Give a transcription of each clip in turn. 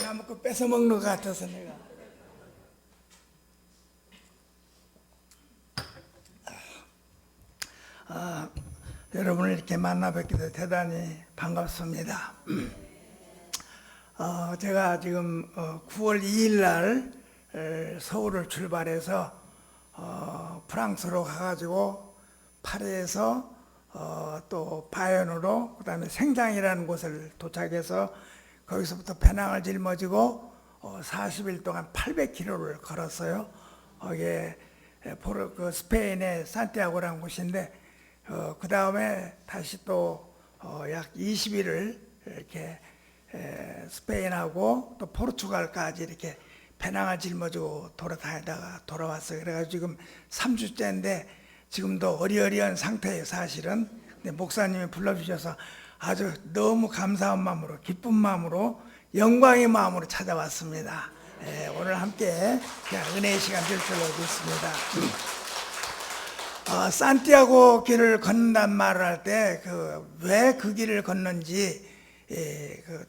남의 거 뺏어 먹는 것 같아서 내가. 여러분을 이렇게 만나 뵙기도 대단히 반갑습니다. 제가 지금 9월 2일 날 서울을 출발해서 프랑스로 가가지고 파리에서 또 바이언으로 그다음에 생장이라는 곳을 도착해서 거기서부터 배낭을 짊어지고 40일 동안 800km를 걸었어요. 거기에 그 스페인의 산티아고라는 곳인데 그 다음에 다시 또 약 20일을 이렇게 스페인하고 또 포르투갈까지 이렇게 배낭을 짊어지고 돌아다니다가 돌아왔어요. 그래가지고 지금 3주째인데 지금도 어리어리한 상태예요, 사실은. 근데 목사님이 불러주셔서 아주 너무 감사한 마음으로, 기쁜 마음으로, 영광의 마음으로 찾아왔습니다. 오늘 함께 은혜의 시간 될 줄로 믿습니다. 산티아고 길을 걷는단 말을 할 때 왜 그 길을 걷는지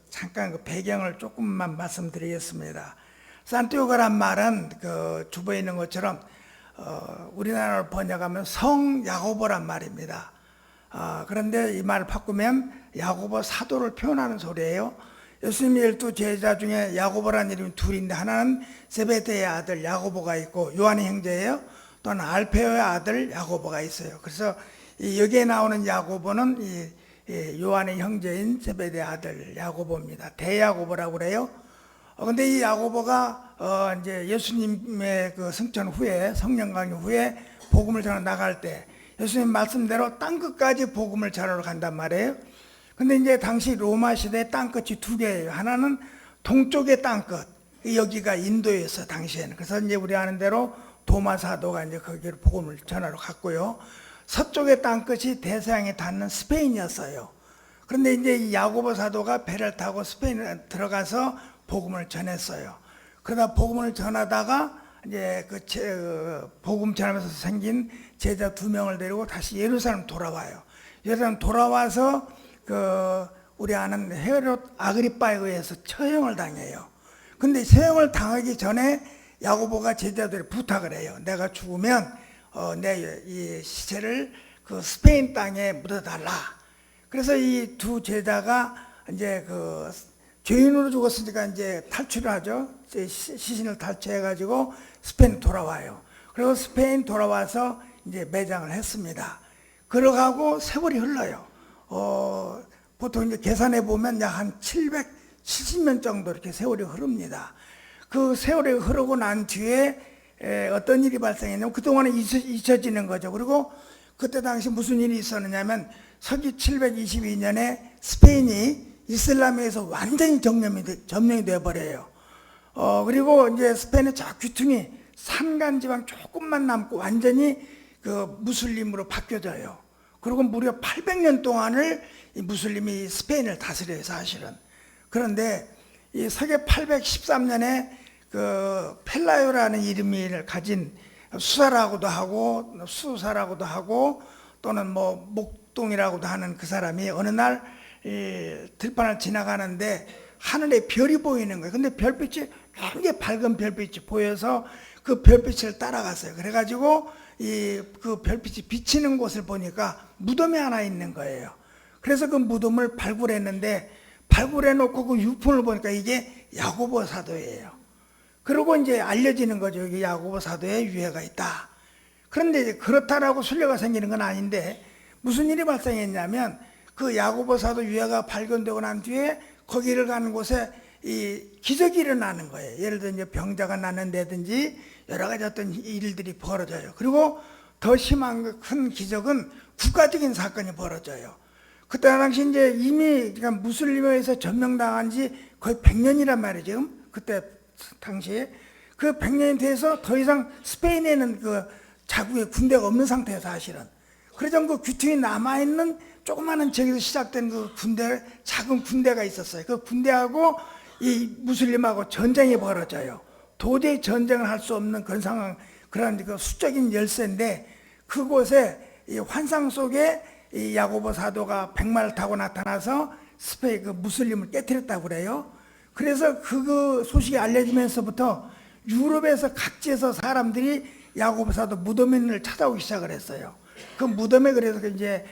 잠깐 그 배경을 조금만 말씀드리겠습니다. 산티아고란 말은 그 주부에 있는 것처럼 우리나라로 번역하면 성 야고보란 말입니다. 그런데 이 말을 바꾸면 야고보 사도를 표현하는 소리예요. 예수님의 12 제자 중에 야고보라는 이름이 둘인데 하나는 세베대의 아들 야고보가 있고 요한의 형제예요. 또는 알페오의 아들 야고보가 있어요. 그래서 여기에 나오는 야고보는 요한의 형제인 세베대의 아들 야고보입니다. 대야고보라고 그래요. 근데 이 야고보가 이제 예수님의 그 승천 후에, 성령 강림 후에 복음을 전하 나갈 때 예수님 말씀대로 땅끝까지 복음을 전하러 간단 말이에요. 근데 이제 당시 로마 시대 땅끝이 두 개예요. 하나는 동쪽의 땅끝, 여기가 인도였어 당시에는. 그래서 이제 우리 아는 대로 도마 사도가 이제 거기로 복음을 전하러 갔고요. 서쪽의 땅끝이 대서양에 닿는 스페인이었어요. 그런데 이제 이 야고보 사도가 배를 타고 스페인에 들어가서 복음을 전했어요. 그러다 복음을 전하다가 이제 복음 전하면서 생긴 제자 2명을 데리고 다시 예루살렘 돌아와요. 예루살렘 돌아와서 우리 아는 헤롯 아그리빠에 의해서 처형을 당해요. 근데 처형을 당하기 전에 야고보가 제자들이 부탁을 해요. 내가 죽으면 내 이 시체를 그 스페인 땅에 묻어달라. 그래서 이 두 제자가 이제 죄인으로 죽었으니까 이제 탈출을 하죠. 시신을 탈취해가지고 스페인 돌아와요. 그리고 스페인 돌아와서 이제 매장을 했습니다. 그러고 세월이 흘러요. 보통 이제 계산해 보면 약 한 770년 정도 이렇게 세월이 흐릅니다. 그 세월이 흐르고 난 뒤에 어떤 일이 발생했냐면 그동안에 잊혀지는 거죠. 그리고 그때 당시 무슨 일이 있었느냐면 서기 722년에 스페인이 이슬람에서 완전히 점령이 되어버려요. 그리고 이제 스페인의 저 귀퉁이 산간지방 조금만 남고 완전히 그 무슬림으로 바뀌어져요. 그리고 무려 800년 동안을 이 무슬림이 스페인을 다스려요, 사실은. 그런데 이 서기 813년에 그 펠라요라는 이름을 가진 수사라고도 하고 수사라고도 하고 또는 뭐 목동이라고도 하는 그 사람이 어느 날 들판을 지나가는데 하늘에 별이 보이는 거예요. 근데 별빛이 굉장히 밝은 별빛이 보여서 그 별빛을 따라갔어요. 그래가지고 그 별빛이 비치는 곳을 보니까 무덤이 하나 있는 거예요. 그래서 그 무덤을 발굴했는데 발굴해 놓고 그 유품을 보니까 이게 야고보 사도예요. 그리고 이제 알려지는 거죠. 여기 야고보 사도의 유해가 있다. 그런데 이제 그렇다라고 순례가 생기는 건 아닌데 무슨 일이 발생했냐면 그 야고보 사도 유해가 발견되고 난 뒤에 거기를 가는 곳에 이 기적이 일어나는 거예요. 예를 들어 이제 병자가 낫는다든지 여러 가지 어떤 일들이 벌어져요. 그리고 더 심한 큰 기적은 국가적인 사건이 벌어져요. 그때 당시 이제 이미 그러니까 무슬림에서 점령당한 지 거의 100년이란 말이죠. 그때 당시에 그 100년이 돼서 더 이상 스페인에는 그 자국의 군대가 없는 상태예요, 사실은. 그래서 그 귀퉁이 남아있는 조그마한 저기서 시작된 그 군대, 작은 군대가 있었어요. 그 군대하고 이 무슬림하고 전쟁이 벌어져요. 도저히 전쟁을 할 수 없는 그런 상황, 그런 그 수적인 열세인데 그곳에 이 환상 속에 이 야고보 사도가 백마를 타고 나타나서 스페인 그 무슬림을 깨뜨렸다고 그래요. 그래서 그 소식이 알려지면서부터 유럽에서 각지에서 사람들이 야고보 사도 무덤을 찾아오기 시작을 했어요. 그 무덤에 그래서 이제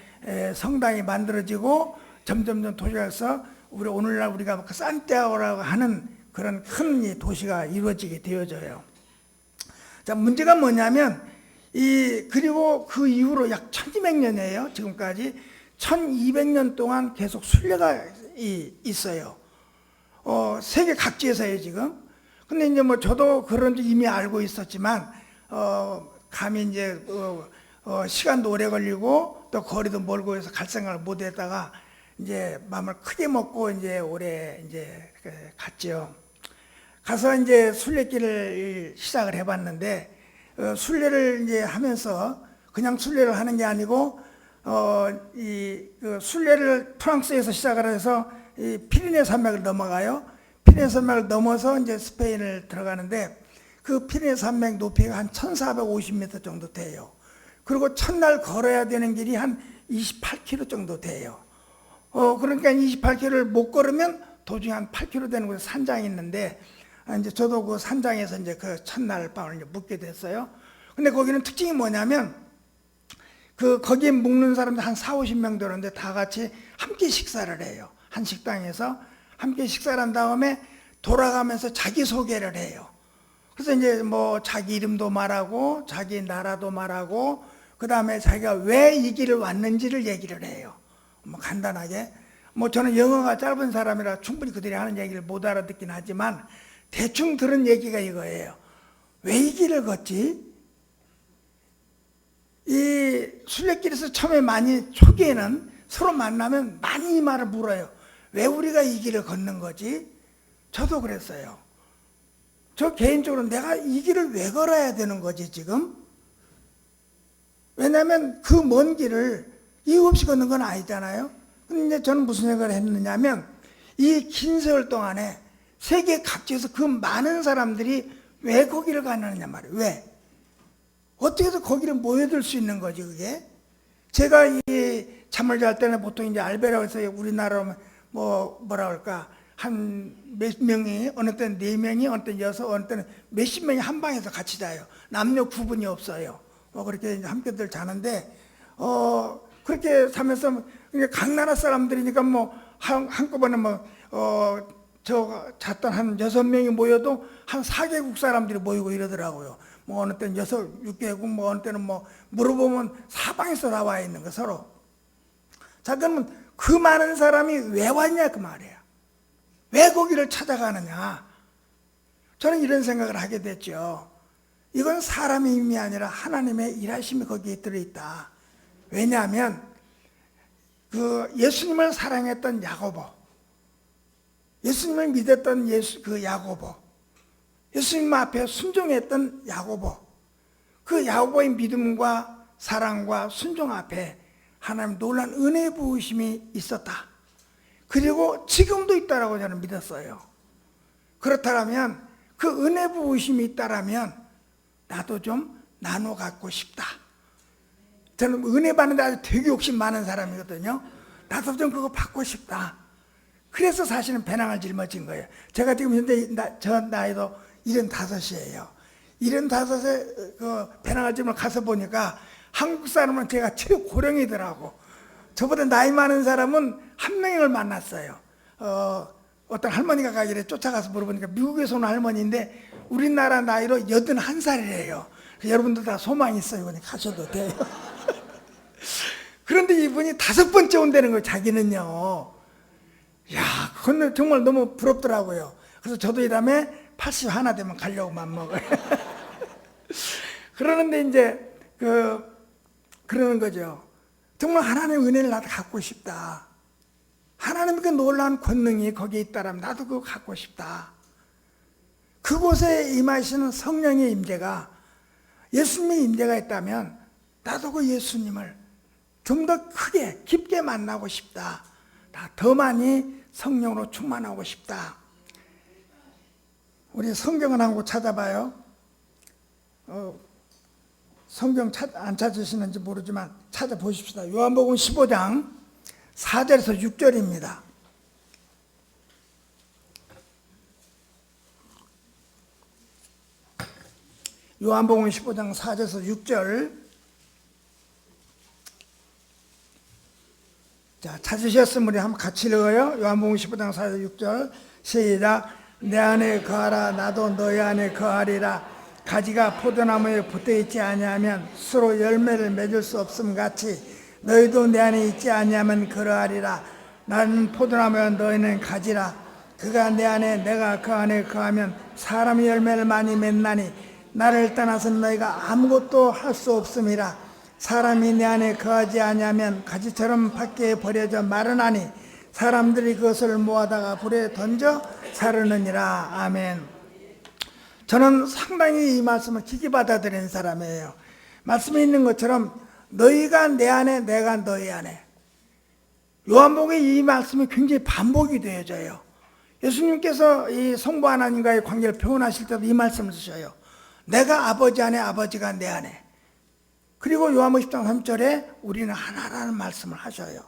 성당이 만들어지고 점점점 도시가서 오늘날 우리가 산티아고라고 하는 그런 큰 도시가 이루어지게 되어져요. 자, 문제가 뭐냐면 그리고 그 이후로 약 1200년이에요. 지금까지 1200년 동안 계속 순례가 있어요. 세계 각지에서요, 지금. 근데 이제 뭐 저도 그런 줄 이미 알고 있었지만, 감히 이제, 시간도 오래 걸리고 또 거리도 멀고 해서 갈 생각을 못 했다가 이제 마음을 크게 먹고 이제 올해 이제 갔죠. 가서 이제 순례길을 시작을 해봤는데, 순례를 이제 하면서 그냥 순례를 하는 게 아니고, 그 순례를 프랑스에서 시작을 해서 이 피레네 산맥을 넘어가요. 피레네 산맥을 넘어서 이제 스페인을 들어가는데 그 피레네 산맥 높이가 한 1450m 정도 돼요. 그리고 첫날 걸어야 되는 길이 한 28km 정도 돼요. 그러니까 28km를 못 걸으면 도중에 한 8km 되는 곳에 산장이 있는데 이제 저도 그 산장에서 이제 그 첫날 밤을 이제 묵게 됐어요. 근데 거기는 특징이 뭐냐면 거기에 묵는 사람들 한 40-50명 되는데 다 같이 함께 식사를 해요. 한 식당에서 함께 식사를 한 다음에 돌아가면서 자기소개를 해요. 그래서 이제 뭐 자기 이름도 말하고 자기 나라도 말하고 그 다음에 자기가 왜 이 길을 왔는지를 얘기를 해요. 뭐 간단하게. 뭐 저는 영어가 짧은 사람이라 충분히 그들이 하는 얘기를 못 알아듣긴 하지만 대충 들은 얘기가 이거예요. 왜 이 길을 걷지? 이 순례길에서 처음에 초기에는 서로 만나면 많이 이 말을 물어요. 왜 우리가 이 길을 걷는 거지? 저도 그랬어요. 저 개인적으로 내가 이 길을 왜 걸어야 되는 거지 지금? 왜냐하면 그 먼 길을 이유 없이 걷는 건 아니잖아요. 근데 이제 저는 무슨 생각을 했느냐면 이 긴 세월 동안에 세계 각지에서 그 많은 사람들이 왜 거기를 가느냐 말이에요. 왜? 어떻게 해서 거기를 모여들 수 있는 거지 그게? 제가 이 잠을 잘 때는 보통 이제 알베라에서 우리나라로 뭐라 그럴까 한 몇 명이 어느 때는 4명이 어느 때는 6, 어느 때는 몇십 명이 한 방에서 같이 자요. 남녀 구분이 없어요. 그렇게 이제 함께들 자는데 그렇게 살면서 각 나라 사람들이니까 한꺼번에 저 잤던 한 6명이 모여도 한 4개국 사람들이 모이고 이러더라고요. 어느 때는 6개국, 어느 때는 물어보면 사방에서 나와 있는 거 서로. 자, 그러면 그 많은 사람이 왜 왔냐 그 말이에요. 왜 거기를 찾아가느냐. 저는 이런 생각을 하게 됐죠. 이건 사람의 힘이 아니라 하나님의 일하심이 거기에 들어있다. 왜냐하면 예수님을 사랑했던 야고보, 예수님을 믿었던 야고보, 예수님 앞에 순종했던 야고보, 그 야고보의 믿음과 사랑과 순종 앞에 하나님 놀란 은혜 부으심이 있었다. 그리고 지금도 있다라고 저는 믿었어요. 그렇다면 그 은혜 부으심이 있다라면 나도 좀 나눠 갖고 싶다. 저는 은혜 받는데 아주 되게 욕심 많은 사람이거든요. 나도 좀 그거 받고 싶다. 그래서 사실은 배낭을 짊어진 거예요. 제가 지금 현재 저 나이도 75이에요. 75에 그 배낭을 짊어 가서 보니까 한국 사람은 제가 제일 고령이더라고. 저보다 나이 많은 사람은 한 명을 만났어요. 어떤 할머니가 가길래 쫓아가서 물어보니까 미국에서 온 할머니인데 우리나라 나이로 81살이래요. 여러분들 다 소망이 있어요. 그냥 가셔도 돼요. 그런데 이분이 5번째 온다는 거예요. 자기는요. 야, 그건 정말 너무 부럽더라고요. 그래서 저도 이 다음에 81 되면 가려고 맘먹어요. 그러는데 이제 그러는 거죠. 정말 하나님의 은혜를 나도 갖고 싶다. 하나님의 그 놀라운 권능이 거기에 있다라면 나도 그거 갖고 싶다. 그곳에 임하시는 성령의 임재가, 예수님의 임재가 있다면 나도 그 예수님을 좀 더 크게 깊게 만나고 싶다. 더 많이 성령으로 충만하고 싶다. 우리 성경을 한번 찾아봐요. 성경 안 찾으시는지 모르지만 찾아보십시다. 요한복음 15장 4절에서 6절입니다. 요한복음 15장 4절에서 6절. 자, 찾으셨으면 우리 한번 같이 읽어요. 요한복음 15장 4절 6절. 시작. 내 안에 거하라 나도 너희 안에 거하리라. 가지가 포도나무에 붙어있지 아니하면 스스로 열매를 맺을 수 없음 같이 너희도 내 안에 있지 아니하면 그러하리라. 나는 포도나무여 너희는 가지라. 그가 내 안에 내가 그 안에 거하면 사람이 열매를 많이 맺나니 나를 떠나서는 너희가 아무것도 할 수 없음이라. 사람이 내 안에 거하지 아니하면 가지처럼 밖에 버려져 마르나니 사람들이 그것을 모아다가 불에 던져 사르느니라. 아멘. 저는 상당히 이 말씀을 깊이 받아들이는 사람이에요. 말씀에 있는 것처럼 너희가 내 안에 내가 너희 안에. 요한복음에 이 말씀이 굉장히 반복이 되어져요. 예수님께서 이 성부 하나님과의 관계를 표현하실 때도 이 말씀을 쓰셔요. 내가 아버지 안에 아버지가 내 안에. 그리고 요한복음 10장 3절에 우리는 하나라는 말씀을 하셔요.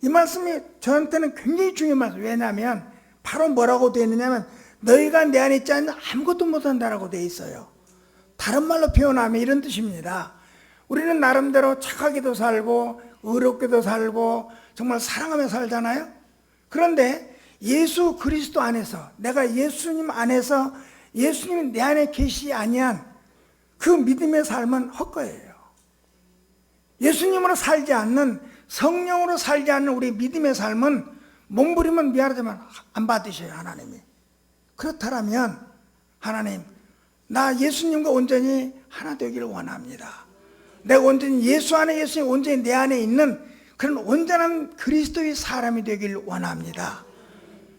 이 말씀이 저한테는 굉장히 중요한 말씀. 왜냐하면 바로 뭐라고 되어 있느냐면 너희가 내 안에 있지 않으면 아무것도 못한다라고 되어 있어요. 다른 말로 표현하면 이런 뜻입니다. 우리는 나름대로 착하게도 살고 의롭게도 살고 정말 사랑하며 살잖아요. 그런데 예수 그리스도 안에서 내가 예수님 안에서 예수님이 내 안에 계시지 아니한 그 믿음의 삶은 헛거예요. 예수님으로 살지 않는 성령으로 살지 않는 우리 믿음의 삶은 몸부림은 미안하지만 안 받으셔요. 하나님이. 그렇다면 하나님 나 예수님과 온전히 하나 되기를 원합니다. 내가 온전히 예수 안에 예수님 온전히 내 안에 있는 그런 온전한 그리스도의 사람이 되기를 원합니다.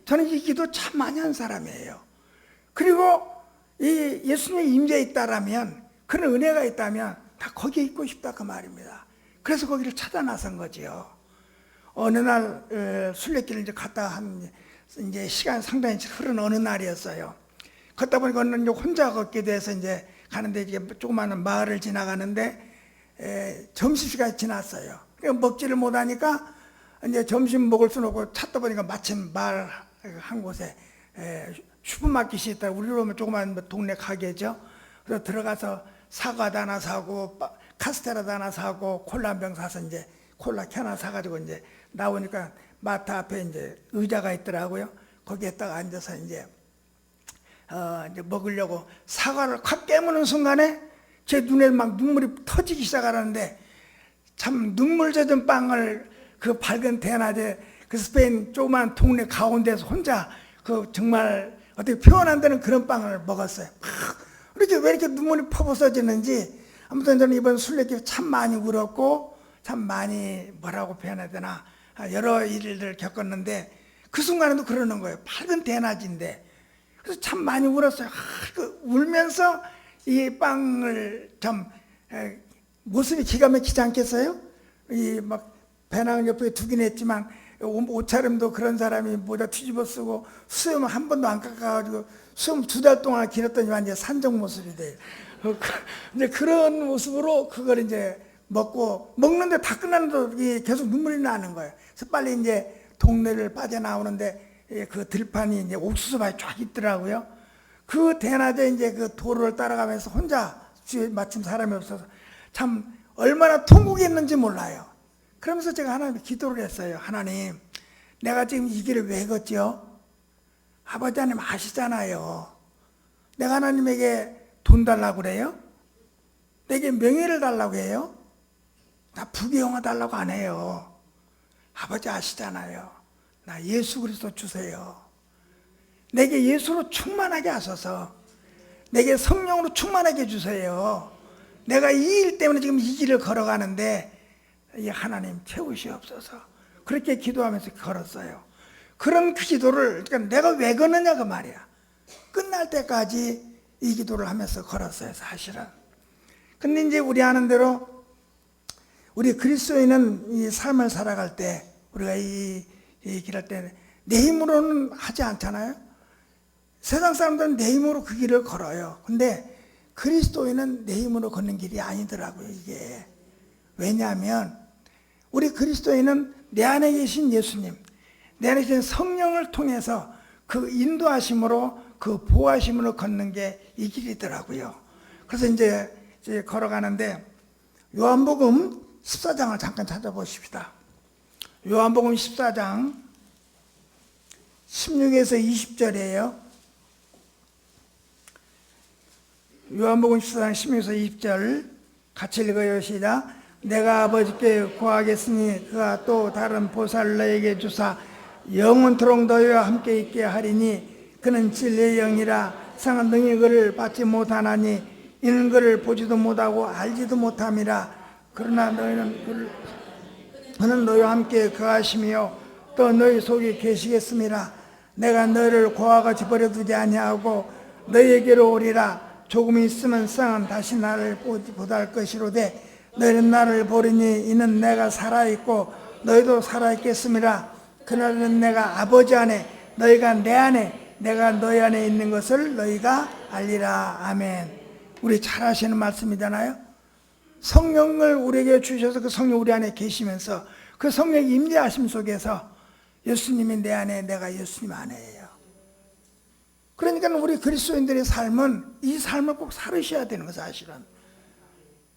저는 이 기도 참 많이 한 사람이에요. 그리고 이 예수님의 임재에 있다라면 그런 은혜가 있다면 다 거기에 있고 싶다 그 말입니다. 그래서 거기를 찾아 나선 거지요. 어느 날 순례길을 이제 갔다 한 이제 시간 상당히 흐른 어느 날이었어요. 걷다 보니까 혼자 걷게 돼서 이제 가는데 이제 조그마한 마을을 지나가는데 점심시간이 지났어요. 먹지를 못하니까 이제 점심 먹을 수는 없고 찾다 보니까 마침 마을 한 곳에 슈퍼마켓이 있다. 우리로 하면 조그만 동네 가게죠. 그래서 들어가서 사과도 하나 사고 카스테라도 하나 사고 콜라 한 병 사서 이제 콜라 캔 하나 사가지고 이제 나오니까 마트 앞에 이제 의자가 있더라고요. 거기에 딱 앉아서 이제 먹으려고 사과를 확 깨무는 순간에 제 눈에 막 눈물이 터지기 시작하는데 참 눈물 젖은 빵을 그 밝은 대낮에 그 스페인 조그만 동네 가운데서 혼자 그 정말 어떻게 표현 안 되는 그런 빵을 먹었어요. 이렇게 왜 이렇게 눈물이 퍼부서지는지 아무튼 저는 이번 순례길 참 많이 울었고 참 많이 뭐라고 표현해야 되나 여러 일을 겪었는데 그 순간에도 그러는 거예요. 밝은 대낮인데 그래서 참 많이 울었어요. 울면서 이 빵을 참 모습이 기가 막히지 않겠어요? 이 막 배낭 옆에 두긴 했지만 옷차림도 그런 사람이 모자 뒤집어 쓰고 수염 한 번도 안 깎아가지고 수염 2달 동안 길었더니만 이제 산적 모습이 돼요. 이제 그런 모습으로 그걸 이제 먹는데 다 끝났는데도 계속 눈물이 나는 거예요. 그래서 빨리 이제 동네를 빠져나오는데 그 들판이 이제 옥수수밭이 쫙 있더라고요. 그 대낮에 이제 그 도로를 따라가면서 혼자 주위에 마침 사람이 없어서 참 얼마나 통곡했는지 몰라요. 그러면서 제가 하나님께 기도를 했어요. 하나님, 내가 지금 이 길을 왜 걷죠? 아버지 하나님 아시잖아요. 내가 하나님에게 돈 달라고 그래요? 내게 명예를 달라고 해요? 나 부귀영화 달라고 안 해요. 아버지 아시잖아요. 나 예수 그리스도 주세요. 내게 예수로 충만하게 하소서. 내게 성령으로 충만하게 주세요. 내가 이 일 때문에 지금 이 길을 걸어가는데 이 하나님 채우시옵소서. 그렇게 기도하면서 걸었어요. 그런 그 기도를 그러니까 내가 왜 걷느냐 그 말이야. 끝날 때까지 이 기도를 하면서 걸었어요. 사실은. 근데 이제 우리 아는 대로 우리 그리스도인은 이 삶을 살아갈 때 우리가 이 길할 때 내 힘으로는 하지 않잖아요. 세상 사람들은 내 힘으로 그 길을 걸어요. 근데 그리스도인은 내 힘으로 걷는 길이 아니더라고요. 이게 왜냐하면 우리 그리스도인은 내 안에 계신 예수님, 내 안에 계신 성령을 통해서 그 인도하심으로 그 보호하심으로 걷는 게 이 길이더라고요. 그래서 이제 걸어가는데 요한복음 14장을 잠깐 찾아보십시다. 요한복음 14장 16에서 20절이에요. 요한복음 14장 16에서 20절 같이 읽어요. 시작. 내가 아버지께 구하겠으니 그가 또 다른 보살을 너에게 주사 영원토록 너희와 함께 있게 하리니 그는 진리의 영이라 세상은 능히 그를 받지 못하나니 이는 그를 보지도 못하고 알지도 못함이라. 그러나 그는 너희와 함께 거하시며 또 너희 속에 계시겠음이라. 내가 너희를 고와 같이 버려두지 아니하고 너희에게로 오리라. 조금 있으면 세상은 다시 나를 보달 것이로되 너희는 나를 보리니 이는 내가 살아있고 너희도 살아있겠음이라. 그날은 내가 아버지 안에 너희가 내 안에 내가 너희 안에 있는 것을 너희가 알리라. 아멘. 우리 잘 아시는 말씀이잖아요. 성령을 우리에게 주셔서 그 성령 우리 안에 계시면서 그 성령의 임재하심 속에서 예수님이 내 안에 내가 예수님 안에예요. 그러니까 우리 그리스도인들의 삶은 이 삶을 꼭 살으셔야 되는 거죠, 사실은.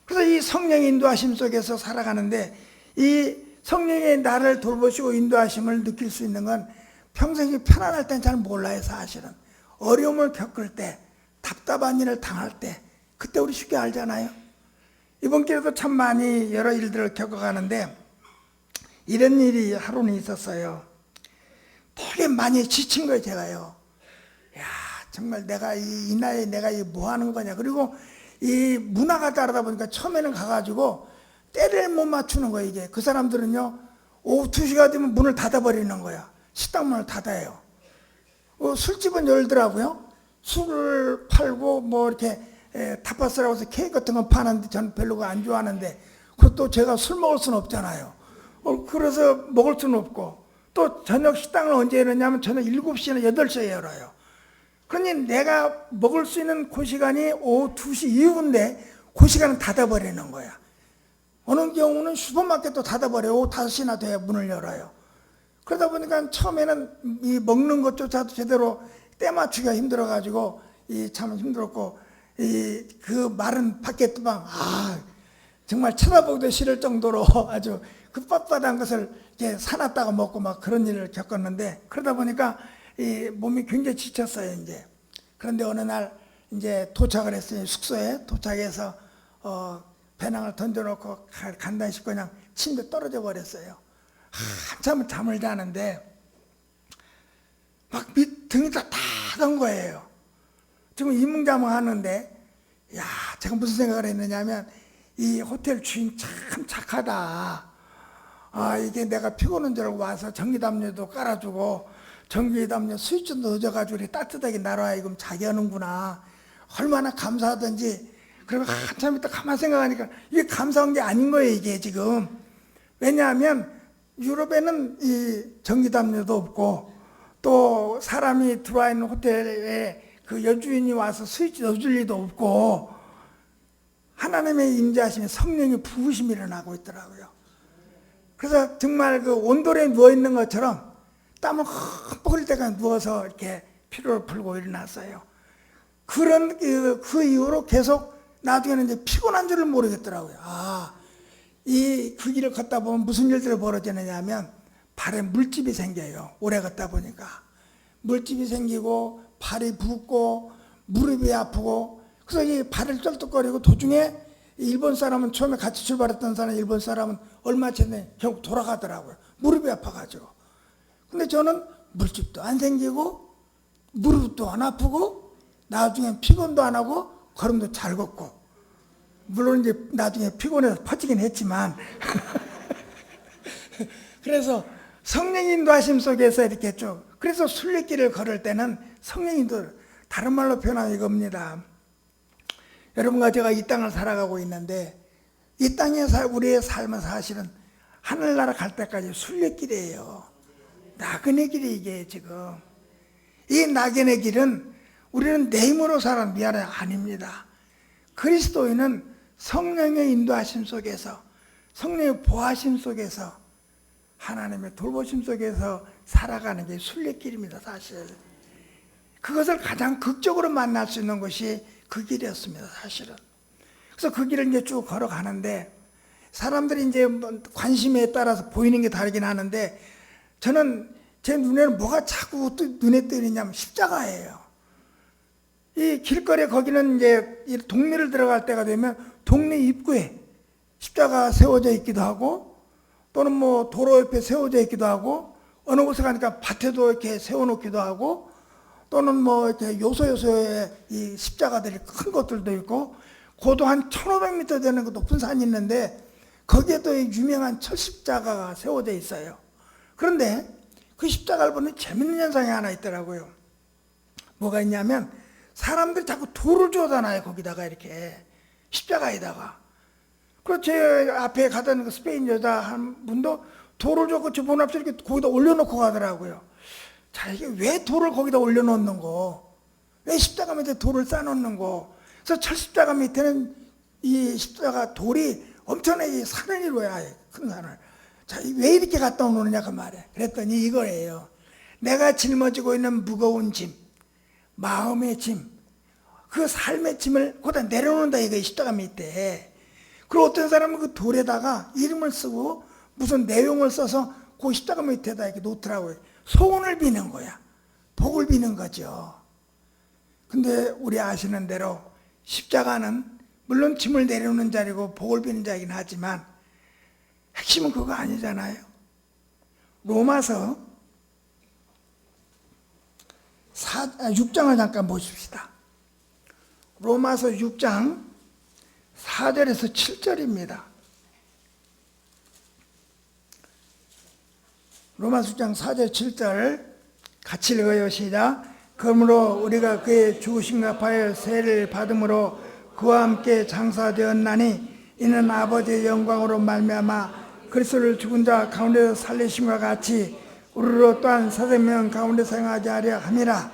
그래서 이 성령의 인도하심 속에서 살아가는데 이 성령의 나를 돌보시고 인도하심을 느낄 수 있는 건 평생이 편안할 땐 잘 몰라요, 사실은. 어려움을 겪을 때, 답답한 일을 당할 때, 그때 우리 쉽게 알잖아요. 이번 기회도 참 많이 여러 일들을 겪어가는데 이런 일이 하루는 있었어요. 되게 많이 지친 거예요, 제가요. 야, 정말 내가 이 나이에 내가 뭐 하는 거냐. 그리고 이 문화가 다르다 보니까 처음에는 가가지고 때를 못 맞추는 거예요, 이게. 그 사람들은요, 오후 2시가 되면 문을 닫아버리는 거야. 식당 문을 닫아요. 술집은 열더라고요. 술을 팔고 뭐 이렇게 타파스라고 해서 케이크 같은 거 파는데 저는 별로 안 좋아하는데 그것도 제가 술 먹을 수는 없잖아요. 그래서 먹을 수는 없고 또 저녁 식당을 언제 열었냐면 저녁 7시나 8시에 열어요. 그러니 내가 먹을 수 있는 그 시간이 오후 2시 이후인데 그 시간은 닫아버리는 거야. 어느 경우는 슈퍼마켓도 닫아버려요. 오후 5시나 돼야 문을 열어요. 그러다 보니까 처음에는 이 먹는 것조차도 제대로 때 맞추기가 힘들어가지고 참 힘들었고 그 마른 바게트빵 정말 쳐다보기도 싫을 정도로 아주 그 빳빳한 것을 이제 사놨다가 먹고 막 그런 일을 겪었는데 그러다 보니까 이 몸이 굉장히 지쳤어요, 이제. 그런데 어느 날 이제 도착을 했어요. 숙소에 도착해서 배낭을 던져놓고 간다 싶고 그냥 침대 떨어져 버렸어요. 한참 잠을 자는데 막 등이 다 타던 거예요. 지금 이문자문 하는데 야, 제가 무슨 생각을 했느냐면 이 호텔 주인 참 착하다. 이게 내가 피곤한 줄 알고 와서 전기담요도 깔아주고 전기담요 스위치도 넣어줘가지고 이렇게 따뜻하게 나눠야금 자게 하는구나. 얼마나 감사하던지. 그리고 한참 있다 가만 생각하니까 이게 감사한 게 아닌 거예요, 이게 지금. 왜냐하면 유럽에는 이 전기담요도 없고 또 사람이 들어와 있는 호텔에 그 여주인이 와서 스위치 넣어줄 리도 없고 하나님의 임재하심에 성령의 부으심이 일어나고 있더라고요. 그래서 정말 그 온돌에 누워있는 것처럼 땀을 흠뻑 흘릴 때까지 누워서 이렇게 피로를 풀고 일어났어요. 그 이후로 계속 나중에는 이제 피곤한 줄을 모르겠더라고요. 그 길을 걷다 보면 무슨 일들이 벌어지느냐 하면 발에 물집이 생겨요. 오래 걷다 보니까. 물집이 생기고 발이 붓고 무릎이 아프고 그래서 이 발을 쩔뚝거리고 도중에 일본 사람은 처음에 같이 출발했던 사람 일본 사람은 얼마 전에 결국 돌아가더라고요. 무릎이 아파가지고. 근데 저는 물집도 안 생기고 무릎도 안 아프고 나중에 피곤도 안 하고 걸음도 잘 걷고 물론 이제 나중에 피곤해서 퍼지긴 했지만 그래서 성령 인도하심 속에서 이렇게 쭉 그래서 순례길을 걸을 때는 성령 인도 다른 말로 표현하면 이겁니다. 여러분과 제가 이 땅을 살아가고 있는데 이 땅에 우리의 삶은 사실은 하늘나라 갈 때까지 순례길이에요. 나그네 길이 이게 지금. 이 나그네 길은 우리는 내 힘으로 살아 미안해 아닙니다. 그리스도인은 성령의 인도하심 속에서 성령의 보하심 속에서 하나님의 돌보심 속에서 살아가는 게 순례길입니다, 사실. 그것을 가장 극적으로 만날 수 있는 것이 그 길이었습니다, 사실은. 그래서 그 길을 이제 쭉 걸어가는데 사람들이 이제 관심에 따라서 보이는 게 다르긴 하는데 저는 제 눈에는 뭐가 자꾸 또 눈에 띄냐면 십자가예요. 이 길거리 거기는 이제 이 동네를 들어갈 때가 되면 동네 입구에 십자가 세워져 있기도 하고 또는 뭐 도로 옆에 세워져 있기도 하고 어느 곳에 가니까 밭에도 이렇게 세워놓기도 하고 또는 뭐 이렇게 요소요소에 이 십자가들이 큰 것들도 있고 고도 한 1500m 되는 그 높은 산이 있는데 거기에도 유명한 철십자가가 세워져 있어요. 그런데 그 십자가를 보는 재밌는 현상이 하나 있더라고요. 뭐가 있냐면 사람들이 자꾸 돌을 주워다놔요. 거기다가 이렇게 십자가에다가. 그리고 제 앞에 가던 그 스페인 여자 한 분도 돌을 줬고 저 문 앞에 이렇게 거기다 올려놓고 가더라고요. 자, 이게 왜 돌을 거기다 올려놓는 거? 왜 십자가 밑에 돌을 쌓아놓는 거? 그래서 철십자가 밑에는 이 십자가 돌이 엄청나게 산을 이루어야 해. 큰 산을. 자, 왜 이렇게 갖다 놓느냐 그 말이에요. 그랬더니 이거예요. 내가 짊어지고 있는 무거운 짐, 마음의 짐, 그 삶의 짐을 거기다 내려놓는다 이거 십자가 밑에. 그리고 어떤 사람은 그 돌에다가 이름을 쓰고 무슨 내용을 써서 그 십자가 밑에다 이렇게 놓더라고요. 소원을 비는 거야. 복을 비는 거죠. 근데 우리 아시는 대로 십자가는 물론 짐을 내려놓는 자리고 복을 비는 자이긴 하지만 핵심은 그거 아니잖아요. 로마서 6장을 잠깐 보십시다. 로마서 6장 4절에서 7절입니다. 로마서 6장 4절 7절 같이 읽어요. 시작. 그러므로 우리가 그의 죽으심과 부활의 세를 받음으로 그와 함께 장사되었나니 이는 아버지의 영광으로 말미암아 그리스도를 죽은 자 가운데서 살리심과 같이 우리로 또한 새 생명 가운데 생하게 하려 함이라.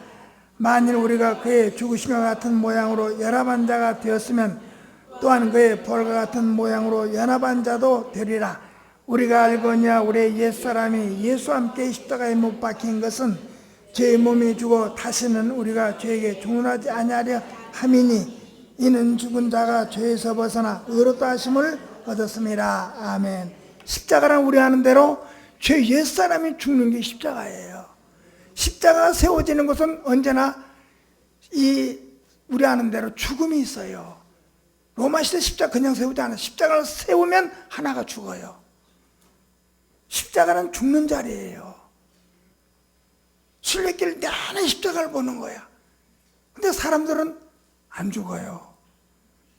만일 우리가 그의 죽으심과 같은 모양으로 연합한 자가 되었으면 또한 그의 부활과 같은 모양으로 연합한 자도 되리라. 우리가 알거니와 우리의 옛사람이 예수와 함께 십자가에 못 박힌 것은 죄의 몸이 죽어 다시는 우리가 죄에게 종론하지 아니하려 함이니 이는 죽은 자가 죄에서 벗어나 의롭다 하심을 얻었습니다. 아멘. 십자가란 우리 아는 대로 죄 옛사람이 죽는 게 십자가예요. 십자가가 세워지는 것은 언제나 우리 아는 대로 죽음이 있어요. 로마 시대 십자가 그냥 세우지 않아요. 십자가를 세우면 하나가 죽어요. 십자가는 죽는 자리예요. 순례길 내내 십자가를 보는 거야. 근데 사람들은 안 죽어요.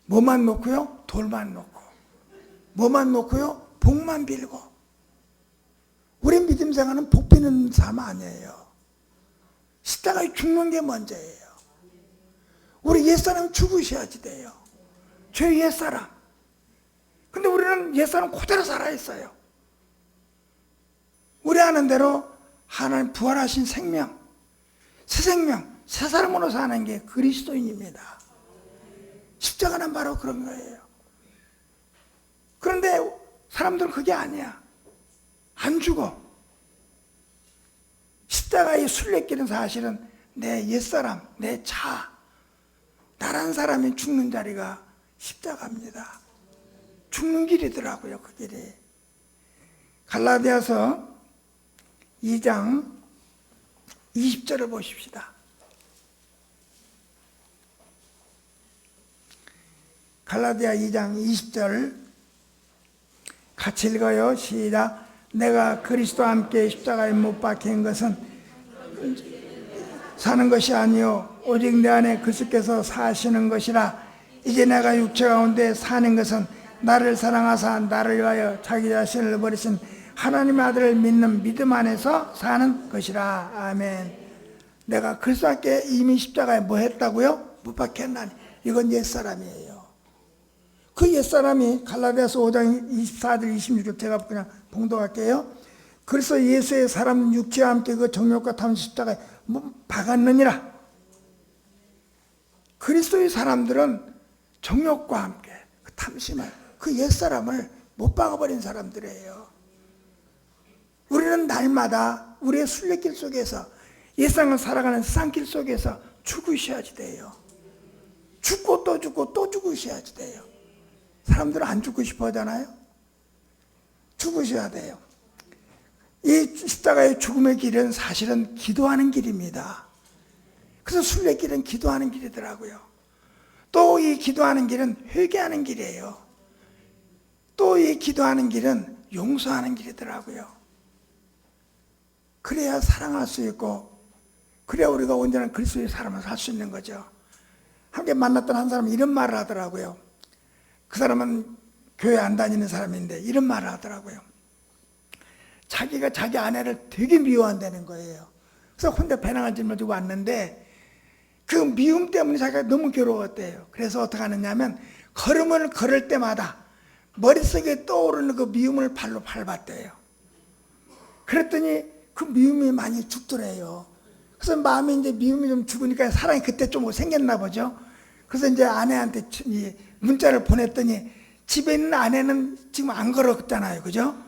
뭐만 놓고요? 돌만 놓고. 뭐만 놓고요? 복만 빌고. 우리 믿음 생활은 복 비는 삶 아니에요. 십자가에 죽는 게 먼저예요. 우리 옛사람 죽으셔야지 돼요. 죄 옛사람. 근데 우리는 옛사람 그대로 살아있어요. 우리 아는 대로 하나님 부활하신 생명, 새 생명, 새 사람으로 사는 게 그리스도인입니다. 십자가는 바로 그런 거예요. 그런데 사람들은 그게 아니야. 안 죽어. 십자가의 순례길은 사실은 내 옛사람, 내 자, 나란 사람이 죽는 자리가 십자가입니다. 죽는 길이더라고요, 그 길이. 갈라디아서 2장 20절을 보십시다. 갈라디아 2장 20절 같이 읽어요. 시작. 내가 그리스도와 함께 십자가에 못 박힌 것은 사는 것이 아니요 오직 내 안에 그리스도께서 사시는 것이라. 이제 내가 육체 가운데 사는 것은 나를 사랑하사 나를 위하여 자기 자신을 버리신 하나님의 아들을 믿는 믿음 안에서 사는 것이라. 아멘. 내가 그리스도와 함께 이미 십자가에 뭐 했다고요? 못 박혔나니. 이건 옛사람이에요. 그 옛사람이 갈라디아서 5장 24절 26절 제가 그냥 봉독할게요. 그래서 예수의 사람 육체와 함께 그 정욕과 탐 십자가에 박았느니라. 그리스도의 사람들은 정욕과 함께 그 탐심을, 그 옛사람을 못 박아버린 사람들이에요. 우리는 날마다 우리의 순례길 속에서 옛상을 살아가는 세상길 속에서 죽으셔야지 돼요. 죽고 또 죽고 또 죽으셔야지 돼요. 사람들은 안 죽고 싶어 하잖아요. 죽으셔야 돼요. 이 십자가의 죽음의 길은 사실은 기도하는 길입니다. 그래서 순례길은 기도하는 길이더라고요. 또 이 기도하는 길은 회개하는 길이에요. 또 이 기도하는 길은 용서하는 길이더라고요. 그래야 사랑할 수 있고, 그래야 우리가 온전한 그리스도의 삶을 살 수 있는 거죠. 함께 만났던 한 사람이 이런 말을 하더라고요. 그 사람은 교회 안 다니는 사람인데 이런 말을 하더라고요. 자기가 자기 아내를 되게 미워한다는 거예요. 그래서 혼자 배낭을 짊어지고 왔는데 그 미움 때문에 자기가 너무 괴로웠대요. 그래서 어떻게 하느냐면 걸음을 걸을 때마다 머릿속에 떠오르는 그 미움을 발로 밟았대요. 그랬더니 그 미움이 많이 죽더래요. 그래서 마음에 이제 미움이 좀 죽으니까 사랑이 그때 좀 생겼나 보죠. 그래서 이제 아내한테 문자를 보냈더니 집에 있는 아내는 지금 안 걸었잖아요. 그죠?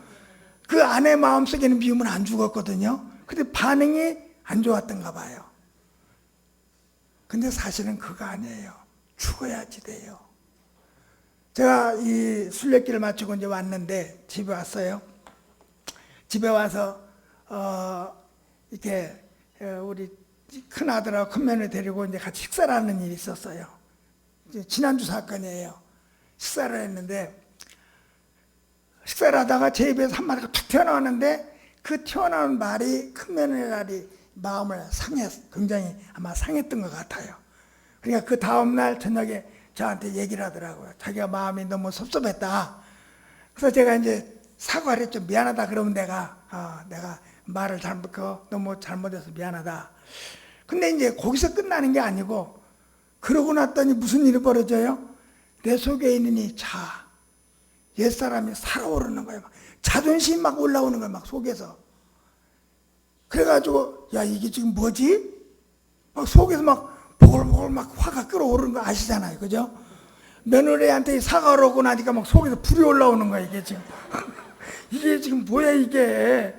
그 아내 마음속에는 미움은 안 죽었거든요. 근데 반응이 안 좋았던가 봐요. 근데 사실은 그거 아니에요. 죽어야지 돼요. 제가 이 순례길을 마치고 이제 왔는데 집에 왔어요. 집에 와서 이렇게 우리 큰 아들하고 큰 며느리 데리고 이제 같이 식사를 하는 일이 있었어요. 지난주 사건이에요. 식사를 했는데 식사를 하다가 제 입에서 한마디가 툭 튀어나왔는데 그 튀어나온 말이 큰 며느리 날이 마음을 굉장히 아마 상했던 것 같아요. 그러니까 그 다음날 저녁에 저한테 얘기를 하더라고요. 자기가 마음이 너무 섭섭했다. 그래서 제가 이제 사과를 했죠. 미안하다. 그러면 내가 말을 너무 잘못해서 미안하다. 근데 이제 거기서 끝나는 게 아니고 그러고 났더니 무슨 일이 벌어져요? 내 속에 있는 이 옛사람이 살아오르는 거예요. 막 자존심이 막 올라오는 거예요. 막 속에서. 그래가지고 야 이게 지금 뭐지? 막 속에서 막 보글보글 막 화가 끓어오르는 거 아시잖아요. 그죠? 며느리한테 사과를 하고 나니까 막 속에서 불이 올라오는 거야. 이게 지금. 이게 지금 뭐야 이게.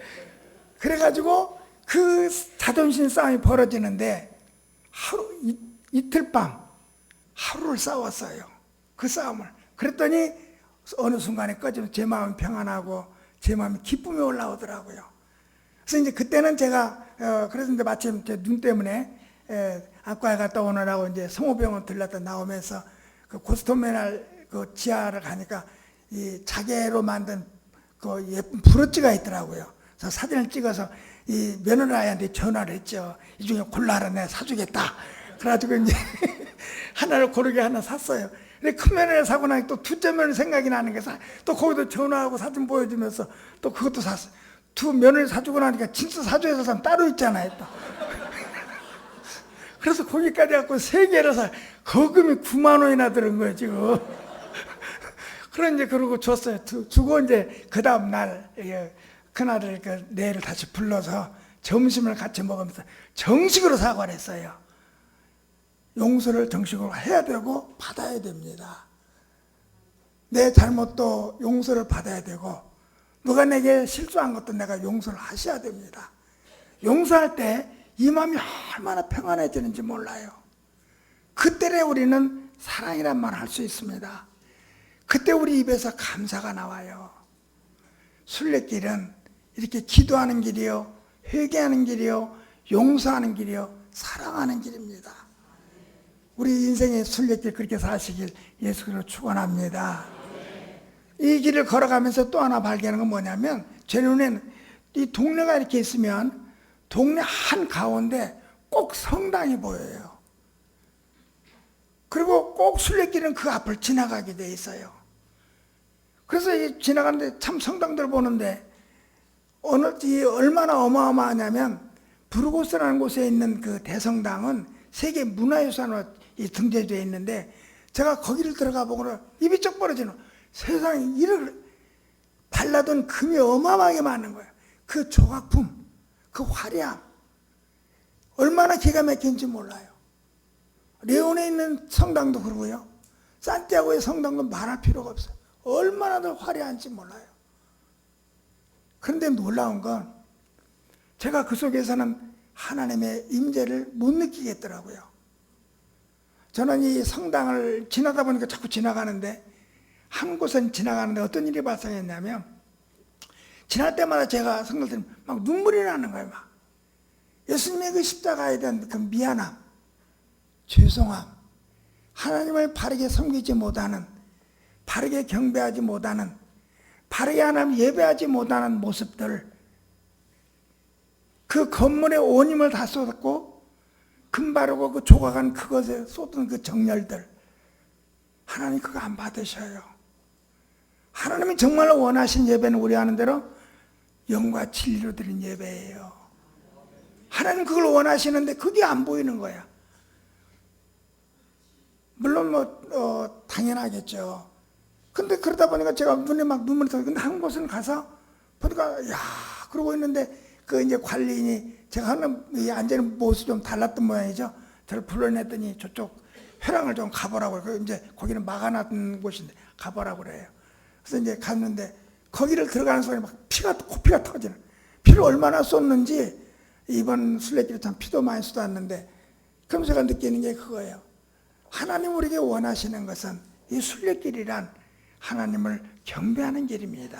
그래가지고 그 자존심 싸움이 벌어지는데 이틀 밤 하루를 싸웠어요. 그 싸움을. 그랬더니 어느 순간에 꺼지면 제 마음이 평안하고 제 마음이 기쁨이 올라오더라고요. 그래서 이제 그때는 제가 그래서 이제 마침 제 눈 때문에 안과에 갔다 오느라고 이제 성호병원 들렀다 나오면서 그 고스톱메날 그 지하를 가니까 이 자개로 만든 그 예쁜 브로치가 있더라고요. 그래서 사진을 찍어서 이 며느리한테 전화를 했죠. 이 중에 골라라 내가 사주겠다. 그래가지고 이제 하나를 고르게 하나 샀어요. 근데 큰 며느리 사고 나니 또 둘째 며느리 생각이 나는 게 또 거기도 전화하고 사진 보여주면서 또 그것도 샀어요. 두 며느리 사주고 나니까 진짜 사주에서 산 따로 있잖아요. 또. 그래서 거기까지 갖고 3개를 사. 거금이 9만 원이나 들은 거예요 지금. 그런 이제 그러고 줬어요. 주고 이제 그 다음 날 큰아들 그 내를 다시 불러서 점심을 같이 먹으면서 정식으로 사과를 했어요. 용서를 정식으로 해야 되고 받아야 됩니다. 내 잘못도 용서를 받아야 되고 누가 내게 실수한 것도 내가 용서를 하셔야 됩니다. 용서할 때 이 마음이 얼마나 평안해지는지 몰라요. 그때 우리는 사랑이란 말을 할 수 있습니다. 그때 우리 입에서 감사가 나와요. 순례길은 이렇게 기도하는 길이요, 회개하는 길이요, 용서하는 길이요, 사랑하는 길입니다. 우리 인생의 순례길 그렇게 사시길 예수로 축원합니다. 이 길을 걸어가면서 또 하나 발견한 건 뭐냐면 제 눈에는 이 동네가 이렇게 있으면 동네 한가운데 꼭 성당이 보여요. 그리고 꼭 순례길은 그 앞을 지나가게 돼 있어요. 그래서 지나가는데 참 성당들 보는데 얼마나 어마어마하냐면 부르고스라는 곳에 있는 그 대성당은 세계 문화유산으로 등재되어 있는데 제가 거기를 들어가 보고는 입이 쩍 벌어지는 세상에 이를 발라둔 금이 어마어마하게 많은 거예요. 그 조각품, 그 화려함 얼마나 기가 막힌지 몰라요. 레온에 있는 성당도 그러고요. 산티아고의 성당도 말할 필요가 없어요. 얼마나 더 화려한지 몰라요. 그런데 놀라운 건 제가 그 속에서는 하나님의 임재를 못 느끼겠더라고요. 저는 이 성당을 지나다 보니까 자꾸 지나가는데, 한 곳은 지나가는데 어떤 일이 발생했냐면, 지날 때마다 제가 성당을 들으면 막 눈물이 나는 거예요. 막 예수님의 그 십자가에 대한 그 미안함, 죄송함, 하나님을 바르게 섬기지 못하는, 바르게 경배하지 못하는, 바르게 하나님 예배하지 못하는 모습들, 그 건물에 온 힘을 다 쏟았고 금 바르고 그 조각한 그것에 쏟은 그 정열들, 하나님 그거 안 받으셔요. 하나님이 정말 원하신 예배는 우리 하는 대로 영과 진리로 드린 예배예요. 하나님 그걸 원하시는데 그게 안 보이는 거야. 물론 당연하겠죠. 근데 그러다 보니까 제가 눈에 막 눈물이 터져. 근데 한 곳은 가서 보니까, 야, 그러고 있는데, 그 이제 관리인이 제가 하는 앉아있는 모습이 좀 달랐던 모양이죠. 저를 불러냈더니 저쪽 회랑을 좀 가보라고. 그 이제 거기는 막아놨던 곳인데 가보라고 그래요. 그래서 이제 갔는데 거기를 들어가는 순간에 막 코피가 터지는. 피를 얼마나 쏟는지, 이번 순례길에 참 피도 많이 쏟았는데, 그럼 제가 느끼는 게 그거예요. 하나님 우리에게 원하시는 것은 이 순례길이란 하나님을 경배하는 길입니다.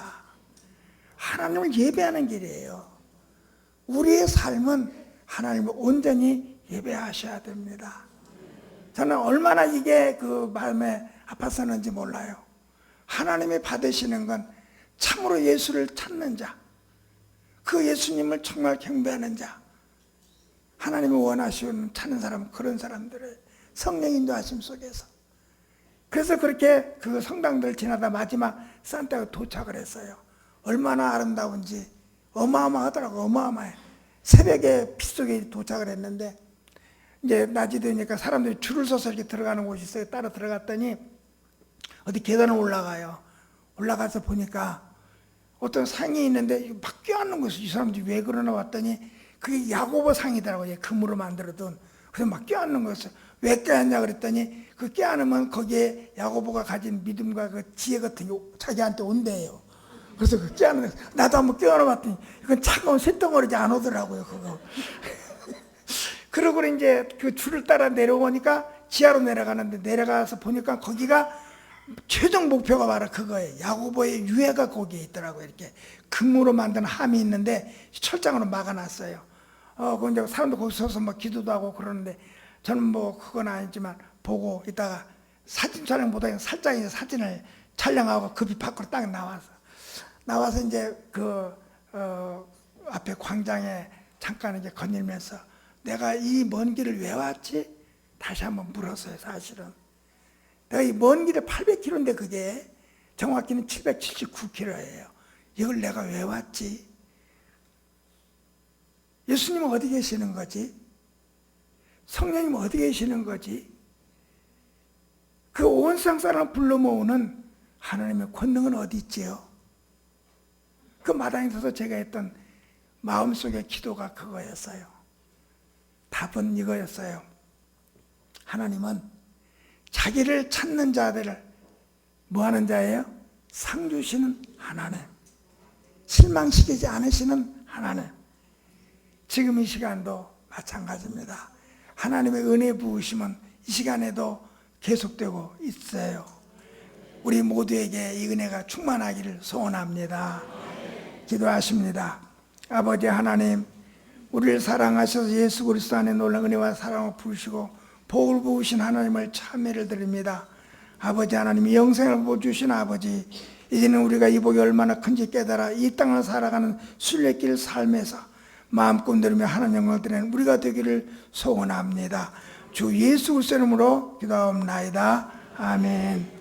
하나님을 예배하는 길이에요. 우리의 삶은 하나님을 온전히 예배하셔야 됩니다. 저는 얼마나 이게 그 마음에 아팠었는지 몰라요. 하나님이 받으시는 건 참으로 예수를 찾는 자, 그 예수님을 정말 경배하는 자, 하나님이 원하시는 찾는 사람은 그런 사람들을 성령 인도하심 속에서. 그래서 그렇게 그 성당들 지나다 마지막 산타가 도착을 했어요. 얼마나 아름다운지 어마어마하더라고. 어마어마해. 새벽에 빗속에 도착을 했는데, 이제 낮이 되니까 사람들이 줄을 서서 이렇게 들어가는 곳이 있어요. 따라 들어갔더니 어디 계단을 올라가요. 올라가서 보니까 어떤 상이 있는데 막 껴안는 것이, 이 사람들이 왜 그러나 봤더니 그게 야고보 상이더라고요. 금으로 만들어둔. 그래서 막 껴안는 거였어요. 왜 껴안냐 그랬더니 그 껴안으면 거기에 야고보가 가진 믿음과 그 지혜 같은 게 자기한테 온대요. 그래서 그 껴안는 거, 나도 한번 껴안아 봤더니 이건 차가운 쇳덩어리지 안 오더라고요, 그거. 그러고 이제 그 줄을 따라 내려오니까 지하로 내려가는데, 내려가서 보니까 거기가 최종 목표가 바로 그거예요. 야고보의 유해가 거기에 있더라고요. 이렇게 금으로 만든 함이 있는데 철장으로 막아놨어요. 그 이제 사람들 거기 서서 막 기도도 하고 그러는데, 저는 뭐 그건 아니지만 보고 있다가 사진 촬영 못하게 살짝 이제 사진을 촬영하고 급히 밖으로 딱 나와서 이제 그 앞에 광장에 잠깐 이제 거닐면서 내가 이 먼 길을 왜 왔지? 다시 한번 물었어요. 사실은 내가 이 먼 길이 800km인데 그게 정확히는 779km예요. 이걸 내가 왜 왔지? 예수님은 어디 계시는 거지? 성령님은 어디 계시는 거지? 그 온 세상 사람을 불러 모으는 하나님의 권능은 어디 있지요? 그 마당에 서서 제가 했던 마음속의 기도가 그거였어요. 답은 이거였어요. 하나님은 자기를 찾는 자들을 뭐 하는 자예요? 상 주시는 하나님, 실망시키지 않으시는 하나님. 지금 이 시간도 마찬가지입니다. 하나님의 은혜 부으심은 이 시간에도 계속되고 있어요. 우리 모두에게 이 은혜가 충만하기를 소원합니다. 기도하십니다. 아버지 하나님, 우리를 사랑하셔서 예수 그리스도 안에 놀라운 은혜와 사랑을 부으시고 복을 부으신 하나님을 참회를 드립니다. 아버지 하나님, 영생을 부어주신 아버지, 이제는 우리가 이 복이 얼마나 큰지 깨달아 이 땅을 살아가는 순례길 삶에서 마음껏 누리며 하나님 영광을 드리는 우리가 되기를 소원합니다. 주 예수 그리스도 이름으로 기도하옵나이다. 아멘.